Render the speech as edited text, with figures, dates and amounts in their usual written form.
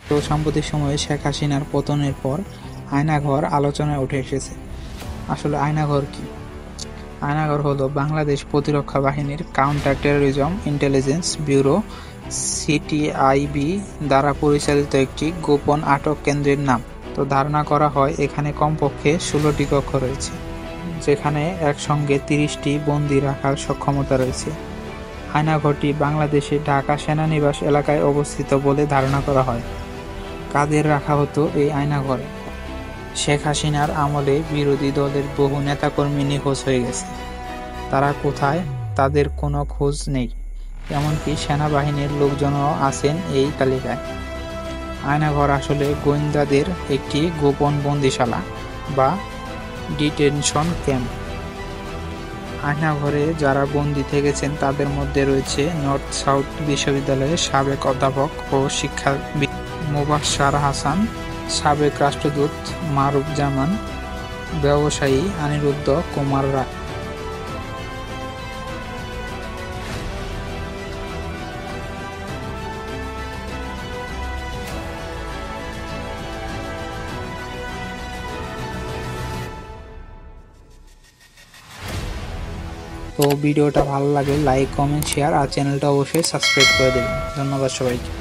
তো সাম্প্রতিক সময়ে শেখ হাসিনার পতনের পর আয়নাঘর আলোচনায় উঠে এসেছে। আসলে আয়নাঘর কি? আয়নাঘর হলো বাংলাদেশ প্রতিরক্ষা বাহিনীর counter terrorism intelligence bureau CTIB দ্বারা পরিচালিত একটি গোপন আটক কেন্দ্রের নাম। তো ধারণা করা হয় এখানে কমপক্ষে 16টি কক্ষ রয়েছে, যেখানে একসঙ্গে 30টি বন্দী রাখার সক্ষমতা রয়েছে। আয়নাঘরটি বাংলাদেশে ঢাকা সেনানিবাস এলাকায় অবস্থিত বলে ধারণা করা হয়। কাদের রাখা হতো এই আয়নাঘরে? শেখ হাসিনার আমলে বিরোধী দলের বহু নেতাকর্মী নিখোঁজ হয়ে গেছে। তারা কোথায়, তাদের কোনো খোঁজ নেই। এমনকি সেনাবাহিনীর লোকজনও আছেন এই তালিকায়। আয়নাঘর আসলে গোয়েন্দাদের একটি গোপন বন্দিশালা বা ডিটেনশন ক্যাম্প। আয়নাঘরে যারা বন্দী থেকেছেন তাদের মধ্যে রয়েছে নর্থ সাউথ বিশ্ববিদ্যালয়ের সাবেক অধ্যাপক ও শিক্ষাবিদ মোবাশ্বের হাসান, সাবেক রাষ্ট্রদূত মারুফ জামান, ব্যবসায়ী অনিরুদ্ধ কুমার রায়। তো ভিডিওটা ভালো লাগলে লাইক, কমেন্ট, শেয়ার আর চ্যানেলটা অবশ্যই সাবস্ক্রাইব করে দেবেন। ধন্যবাদ সবাইকে।